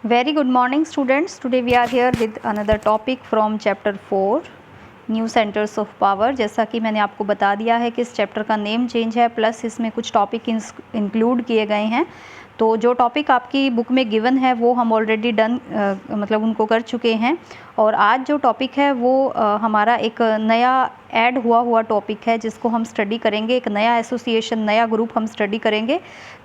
Very good morning students. Today we are here with another topic from chapter 4 new centres of power. जैसा कि मैंने आपको बता दिया है कि इस चैप्टर का नेम चेंज है प्लस इसमें कुछ टॉपिक इंक्लूड किए गए हैं। तो जो टॉपिक आपकी बुक में गिवन है वो हम ऑलरेडी डन मतलब उनको कर चुके हैं। और आज जो टॉपिक है वो हमारा एक नया ऐड हुआ टॉपिक है जिसको हम स्टडी करेंगे। एक नया एसोसिएशन, नया ग्रुप हम स्टडी करेंगे।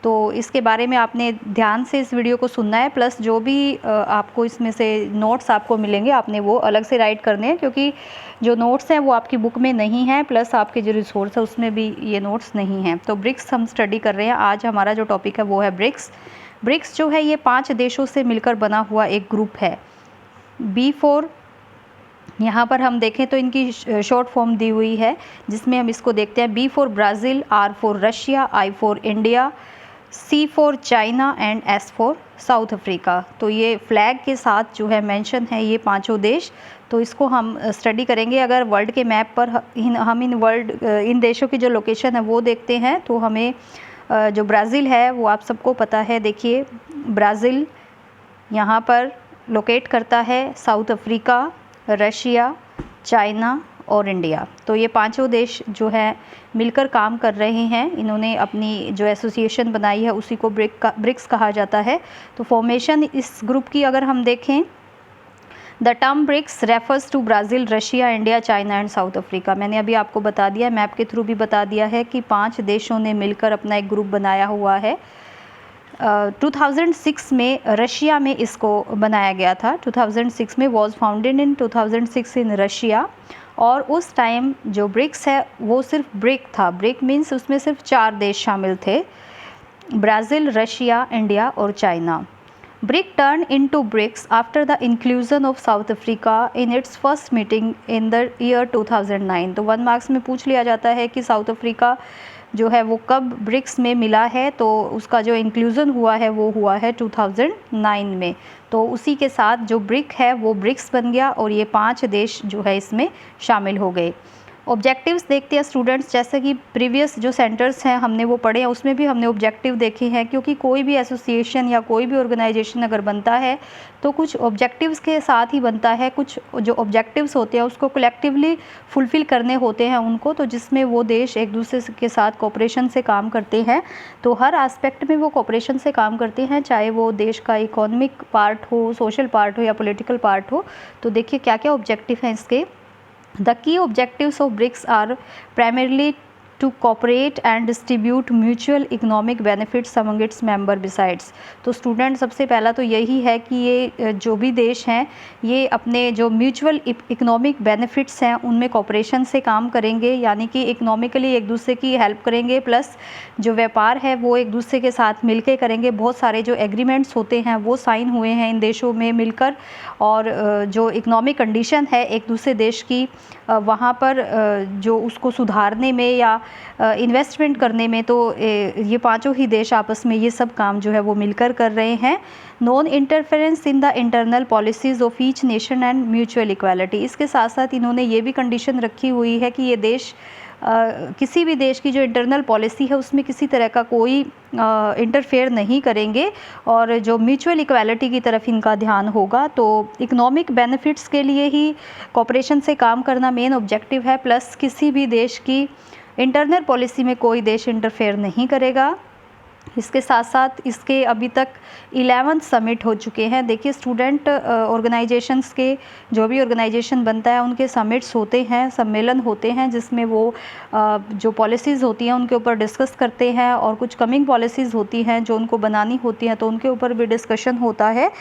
तो इसके बारे में आपने ध्यान से इस वीडियो को सुनना है, प्लस जो भी आपको इसमें से नोट्स आपको मिलेंगे आपने वो अलग से राइट करने हैं, क्योंकि जो नोट्स हैं वो आपकी बुक में नहीं है, प्लस आपके जो रिसोर्स है उसमें भी ये नोट्स नहीं हैं। तो ब्रिक्स हम स्टडी कर रहे हैं। आज हमारा जो टॉपिक है वो है ब्रिक्स। ब्रिक्स जो है ये 5 देशों से मिलकर बना हुआ एक ग्रुप है। B4 यहाँ पर हम देखें तो इनकी शॉर्ट फॉर्म दी हुई है, जिसमें हम इसको देखते हैं। B4 Brazil, R4 Russia, I4 India, C4 China and S4 south Africa. तो ये फ्लैग के साथ जो है मेंशन है ये पांचों देश। तो इसको हम स्टडी करेंगे। अगर वर्ल्ड के मैप पर हम इन देशों की जो लोकेशन है वो देखते हैं तो हमें जो ब्राज़ील है वो आप सबको पता है। देखिए ब्राज़ील यहाँ पर लोकेट करता है, साउथ अफ्रीका, रशिया, चाइना और इंडिया। तो ये पांचों देश जो है मिलकर काम कर रहे हैं। इन्होंने अपनी जो एसोसिएशन बनाई है उसी को ब्रिक्स कहा जाता है। तो फॉर्मेशन इस ग्रुप की अगर हम देखें, the term BRICS refers to Brazil, Russia, India, China and South Africa. मैंने अभी आपको बता दिया, मैप के थ्रू भी बता दिया है कि 5 देशों ने मिलकर अपना एक ग्रुप बनाया हुआ है। 2006 में रशिया में इसको बनाया गया था। 2006 में was founded in 2006 in Russia. और उस टाइम जो ब्रिक्स है वो सिर्फ ब्रिक था। ब्रिक मीन्स उसमें सिर्फ 4 देश शामिल थे, ब्राज़ील, रशिया, इंडिया और China. BRIC turn into BRICS after the inclusion of South Africa in its first meeting in the year 2009। तो 1 मार्क्स में पूछ लिया जाता है कि साउथ अफ्रीका जो है वो कब ब्रिक्स में मिला है। तो उसका जो इंक्लूज़न हुआ है वो हुआ है 2009 में। तो उसी के साथ जो ब्रिक है वो ब्रिक्स बन गया और ये 5 देश जो है इसमें शामिल हो गए। ऑब्जेक्टिव्स देखते हैं स्टूडेंट्स। जैसे कि प्रीवियस जो सेंटर्स हैं हमने वो पढ़े हैं, उसमें भी हमने ऑब्जेक्टिव देखे हैं, क्योंकि कोई भी एसोसिएशन या कोई भी ऑर्गेनाइजेशन अगर बनता है तो कुछ ऑब्जेक्टिव्स के साथ ही बनता है। कुछ जो ऑब्जेक्टिव्स होते हैं उसको कलेक्टिवली फुलफ़िल करने होते हैं उनको, तो जिसमें वो देश एक दूसरे के साथ कोऑपरेशन से काम करते हैं। तो हर एस्पेक्ट में वो कोऑपरेशन से काम करते हैं, चाहे वो देश का इकोनॉमिक पार्ट हो, सोशल पार्ट हो या पॉलिटिकल पार्ट हो। तो देखिए क्या क्या ऑब्जेक्टिव हैं इसके। The key objectives of BRICS are primarily to cooperate and distribute mutual economic benefits among its member besides। तो स्टूडेंट सबसे पहला तो यही है कि ये जो भी देश हैं ये अपने जो म्यूचुअल इकोनॉमिक बेनिफिट्स हैं उनमें कॉपरेशन से काम करेंगे, यानी कि इकोनॉमिकली एक दूसरे की हेल्प करेंगे, प्लस जो व्यापार है वो एक दूसरे के साथ मिलकर करेंगे। बहुत सारे जो एग्रीमेंट्स होते हैं वो साइन हुए हैं इन देशों में मिलकर। और जो इकोनॉमिक कंडीशन है एक दूसरे देश की वहाँ पर जो उसको सुधारने में या इन्वेस्टमेंट करने में, तो ये पांचों ही देश आपस में ये सब काम जो है वो मिलकर कर रहे हैं। Non interference in the internal policies of each nation and mutual equality. इसके साथ साथ इन्होंने ये भी कंडीशन रखी हुई है कि ये देश किसी भी देश की जो इंटरनल पॉलिसी है उसमें किसी तरह का कोई इंटरफेयर नहीं करेंगे और जो म्यूचुअल इक्वालिटी की तरफ इनका ध्यान होगा। तो इकोनॉमिक बेनिफिट्स के लिए ही कॉपरेशन से काम करना मेन ऑब्जेक्टिव है, प्लस किसी भी देश की इंटरनल पॉलिसी में कोई देश इंटरफेयर नहीं करेगा। इसके साथ साथ इसके अभी तक 11 समिट हो चुके हैं। देखिए स्टूडेंट, ऑर्गेनाइजेशंस के जो भी ऑर्गेनाइजेशन बनता है उनके समिट्स होते हैं, सम्मेलन होते हैं, जिसमें वो जो पॉलिसीज़ होती हैं उनके ऊपर डिस्कस करते हैं और कुछ कमिंग पॉलिसीज़ होती हैं जो उनको बनानी होती हैं तो उनके ऊपर भी डिस्कशन होता है।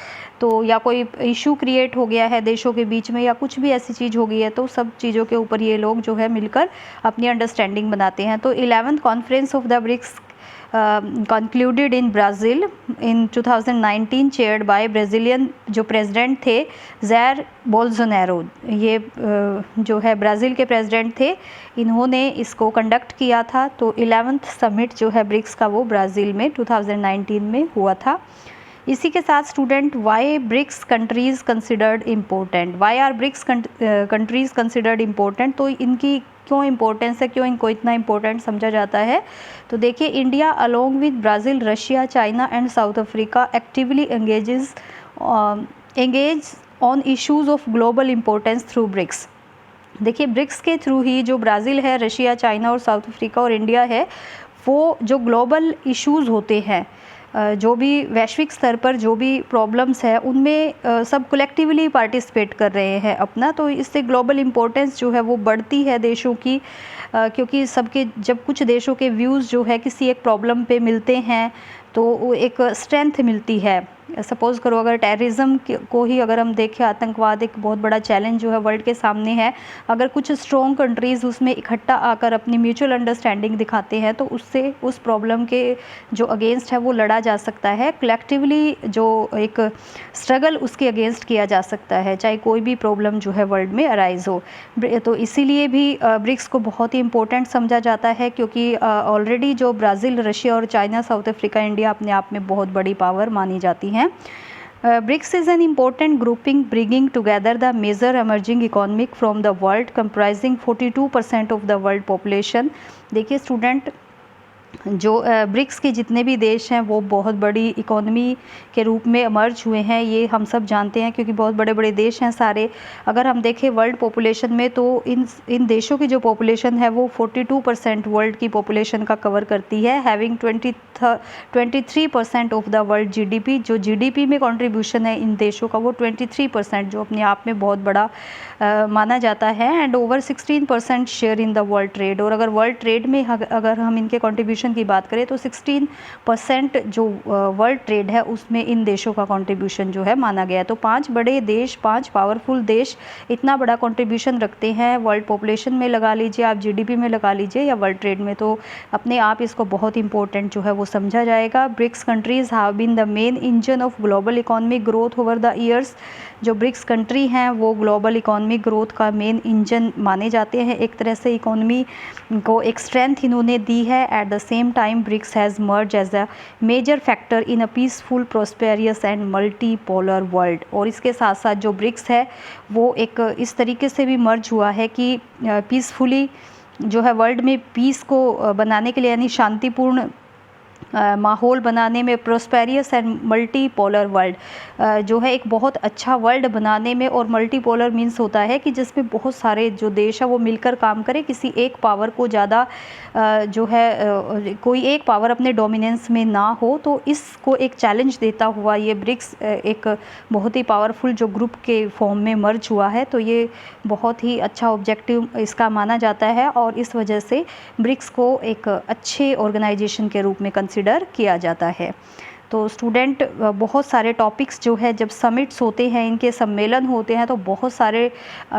तो या कोई इशू क्रिएट हो गया है देशों के बीच में या कुछ भी ऐसी चीज़ हो गई है तो सब चीज़ों के ऊपर ये लोग जो है मिलकर अपनी अंडरस्टैंडिंग बनाते हैं। तो 11th conference of the BRICS concluded in Brazil in 2019 chaired by Brazilian जो प्रेसिडेंट थे ज़ैर बोल्सोनारो। ये जो है ब्राज़ील के प्रेसिडेंट थे, इन्होंने इसको कंडक्ट किया था। तो 11th समिट जो है ब्रिक्स का वो ब्राज़ील में 2019 में हुआ था। इसी के साथ student, why BRICS countries considered important. Why are BRICS countries considered important. तो इनकी क्यों इम्पोर्टेंस है, क्यों इनको इतना इम्पोर्टेंट समझा जाता है। तो देखिए, India along with Brazil, Russia, China and South Africa actively engage on issues of global importance through BRICS. देखिए, ब्रिक्स के थ्रू ही जो ब्राज़ील है, रशिया, चाइना और साउथ अफ्रीका और इंडिया है, वो जो ग्लोबल इश्यूज़ होते हैं, जो भी वैश्विक स्तर पर जो भी प्रॉब्लम्स है, उनमें सब कलेक्टिवली पार्टिसिपेट कर रहे हैं अपना। तो इससे ग्लोबल इम्पोर्टेंस जो है वो बढ़ती है देशों की, क्योंकि सबके जब कुछ देशों के व्यूज़ जो है किसी एक प्रॉब्लम पे मिलते हैं तो वो एक स्ट्रेंथ मिलती है। सपोज़ करो, अगर टेररिज्म को ही अगर हम देखें, आतंकवाद एक बहुत बड़ा चैलेंज जो है वर्ल्ड के सामने है, अगर कुछ स्ट्रॉन्ग कंट्रीज़ उसमें इकट्ठा आकर अपनी म्यूचुअल अंडरस्टैंडिंग दिखाते हैं तो उससे उस प्रॉब्लम के जो अगेंस्ट है वो लड़ा जा सकता है। कलेक्टिवली जो एक स्ट्रगल उसके अगेंस्ट किया जा सकता है, चाहे कोई भी प्रॉब्लम जो है वर्ल्ड में अराइज़ हो। तो इसीलिए भी ब्रिक्स को बहुत ही इम्पोर्टेंट समझा जाता है, क्योंकि ऑलरेडी जो ब्राज़ील, रशिया और चाइना, साउथ अफ्रीका, इंडिया अपने आप में बहुत बड़ी पावर मानी जाती हैं। BRICS is an important grouping bringing together the major emerging economic from the world, comprising 42% of the world population। देखिए स्टूडेंट, जो ब्रिक्स के जितने भी देश हैं वो बहुत बड़ी इकोनॉमी के रूप में इमर्ज हुए हैं, ये हम सब जानते हैं, क्योंकि बहुत बड़े बड़े देश हैं सारे। अगर हम देखें वर्ल्ड पॉपुलेशन में तो इन देशों की जो पॉपुलेशन है वो 42% वर्ल्ड की पॉपुलेशन का कवर करती है, having 23% of the world GDP। जो GDP में कंट्रीब्यूशन है इन देशों का वो 23%, जो अपने आप में बहुत बड़ा माना जाता है। And over 16% share in the world trade. और अगर वर्ल्ड ट्रेड में अगर हम इनके कंट्रीब्यूशन की बात करें तो 16% जो वर्ल्ड ट्रेड है उसमें इन देशों का कंट्रीब्यूशन जो है माना गया है। तो 5 बड़े देश, 5 पावरफुल देश इतना बड़ा कंट्रीब्यूशन रखते हैं, वर्ल्ड पॉपुलेशन में लगा लीजिए आप, GDP में लगा लीजिए या वर्ल्ड ट्रेड में, तो अपने आप इसको बहुत इंपॉर्टेंट जो है वो समझा जाएगा। BRICS countries have been the main engine of global economic growth over the years. जो ब्रिक्स कंट्री हैं वो ग्लोबल इकोनॉमिक ग्रोथ का मेन इंजन माने जाते हैं, एक तरह से इकोनॉमी को एक स्ट्रेंथ इन्होंने दी है। At the same time BRICS has merge as a major factor in a peaceful, prosperous and multi polar world. और इसके साथ साथ जो ब्रिक्स है वो एक इस तरीके से भी मर्ज हुआ है कि पीसफुली जो है वर्ल्ड में पीस को बनाने के लिए, यानी शांतिपूर्ण माहौल बनाने में, prosperous and multi polar world जो है एक बहुत अच्छा वर्ल्ड बनाने में। और मल्टी पोलर मीन्स होता है कि जिसमें बहुत सारे जो देश है वो मिलकर काम करें, किसी एक पावर को ज़्यादा जो है कोई एक पावर अपने डोमिनेंस में ना हो। तो इसको एक चैलेंज देता हुआ ये ब्रिक्स एक बहुत ही पावरफुल जो ग्रुप के फॉर्म में मर्ज हुआ है। तो ये बहुत ही अच्छा ऑब्जेक्टिव इसका माना जाता है और इस वजह से ब्रिक्स को एक अच्छे ऑर्गेनाइजेशन के रूप में कंसिडर किया जाता है। तो स्टूडेंट, बहुत सारे टॉपिक्स जो है जब समिट्स होते हैं, इनके सम्मेलन होते हैं, तो बहुत सारे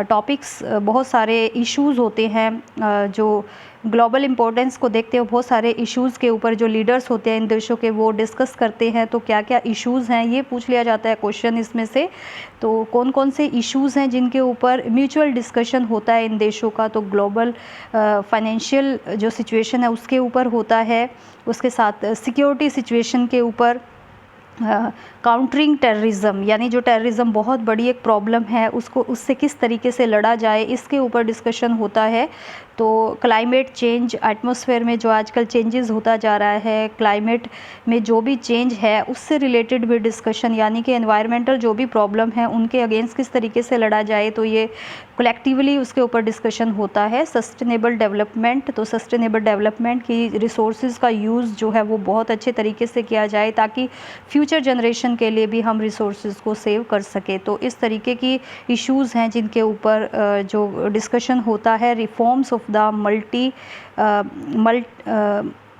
टॉपिक्स, बहुत सारे इश्यूज़ होते हैं जो ग्लोबल इम्पोर्टेंस को देखते हुए बहुत सारे इश्यूज़ के ऊपर जो लीडर्स होते हैं इन देशों के वो डिस्कस करते हैं। तो क्या क्या इश्यूज़ हैं ये पूछ लिया जाता है क्वेश्चन इसमें से। तो कौन कौन से इश्यूज़ हैं जिनके ऊपर म्यूचुअल डिस्कशन होता है इन देशों का, तो ग्लोबल फाइनेंशियल जो सिचुएशन है उसके ऊपर होता है, उसके साथ सिक्योरिटी सिचुएशन के ऊपर, काउंटरिंग टेररिज्म, यानी जो टेररिज्म बहुत बड़ी एक प्रॉब्लम है उसको, उससे किस तरीके से लड़ा जाए, इसके ऊपर डिस्कशन होता है। तो क्लाइमेट चेंज, एटमॉस्फेयर में जो आजकल चेंजेस होता जा रहा है, क्लाइमेट में जो भी चेंज है उससे रिलेटेड भी डिस्कशन, यानी कि एनवायरमेंटल जो भी प्रॉब्लम है उनके अगेंस्ट किस तरीके से लड़ा जाए, तो ये कलेक्टिवली उसके ऊपर डिस्कशन होता है। सस्टेनेबल डेवलपमेंट, तो सस्टेनेबल डेवलपमेंट की रिसोर्सेज का यूज़ जो है वो बहुत अच्छे तरीके से किया जाए ताकि फ्यूचर जनरेशन के लिए भी हम रिसोर्सेज को सेव कर सके। तो इस तरीके की इश्यूज़ हैं जिनके ऊपर जो डिस्कशन होता है। Reforms of the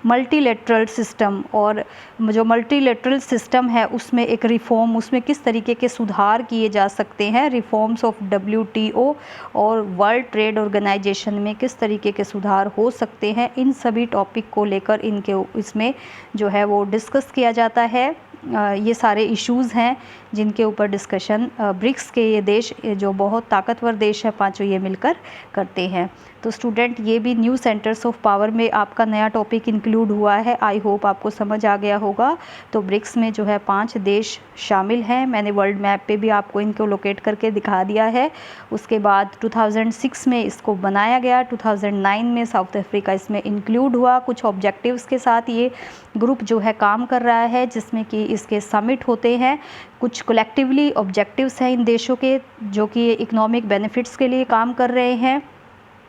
multilateral system, और जो मल्टीलेटरल सिस्टम है उसमें एक रिफॉर्म, उसमें किस तरीके के सुधार किए जा सकते हैं। रिफॉर्म्स ऑफ WTO और वर्ल्ड ट्रेड ऑर्गेनाइजेशन में किस तरीके के सुधार हो सकते हैं, इन सभी टॉपिक को लेकर इसमें जो है वो डिस्कस किया जाता है। ये सारे इश्यूज़ हैं जिनके ऊपर डिस्कशन ब्रिक्स के ये देश, जो बहुत ताकतवर देश है पांचों, ये मिलकर करते हैं। तो स्टूडेंट ये भी न्यू सेंटर्स ऑफ पावर में आपका नया टॉपिक इंक्लूड हुआ है। आई होप आपको समझ आ गया होगा। तो ब्रिक्स में जो है 5 देश शामिल हैं। मैंने वर्ल्ड मैप पे भी आपको इनको लोकेट करके दिखा दिया है। उसके बाद 2006 में इसको बनाया गया, 2009 में साउथ अफ्रीका इसमें इंक्लूड हुआ। कुछ ऑब्जेक्टिव्स के साथ ये ग्रुप जो है काम कर रहा है, जिसमें कि इसके समिट होते हैं। कुछ कलेक्टिवली ऑब्जेक्टिव्स हैं इन देशों के, जो कि इकोनॉमिक बेनिफिट्स के लिए काम कर रहे हैं।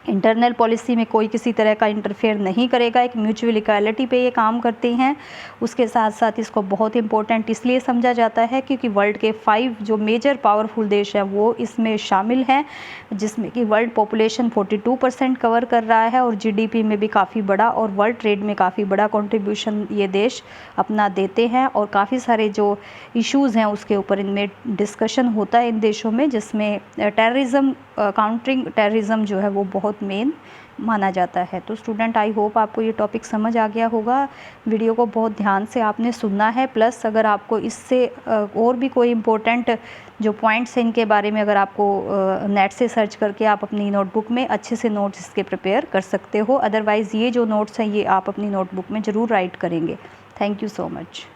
इंटरनल पॉलिसी में कोई किसी तरह का इंटरफेयर नहीं करेगा, एक म्यूचुअल इक्वालिटी पे ये काम करते हैं। उसके साथ साथ इसको बहुत इंपॉर्टेंट इसलिए समझा जाता है क्योंकि वर्ल्ड के 5 जो मेजर पावरफुल देश हैं वो इसमें शामिल हैं, जिसमें कि वर्ल्ड पॉपुलेशन 42% कवर कर रहा है और जीडीपी में भी काफ़ी बड़ा और वर्ल्ड ट्रेड में काफ़ी बड़ा कंट्रीब्यूशन ये देश अपना देते हैं। और काफ़ी सारे जो इश्यूज़ हैं उसके ऊपर इनमें डिस्कशन होता है इन देशों में, जिसमें टेररिज्म, काउंटरिंग टेररिज्म जो है वो बहुत मेन माना जाता है। तो स्टूडेंट आई होप आपको ये टॉपिक समझ आ गया होगा। वीडियो को बहुत ध्यान से आपने सुनना है, प्लस अगर आपको इससे और भी कोई इम्पोर्टेंट जो पॉइंट्स हैं इनके बारे में अगर आपको नेट से सर्च करके आप अपनी नोटबुक में अच्छे से नोट्स इसके प्रिपेयर कर सकते हो। अदरवाइज़ ये जो नोट्स हैं ये आप अपनी नोटबुक में ज़रूर राइट करेंगे। Thank you so much.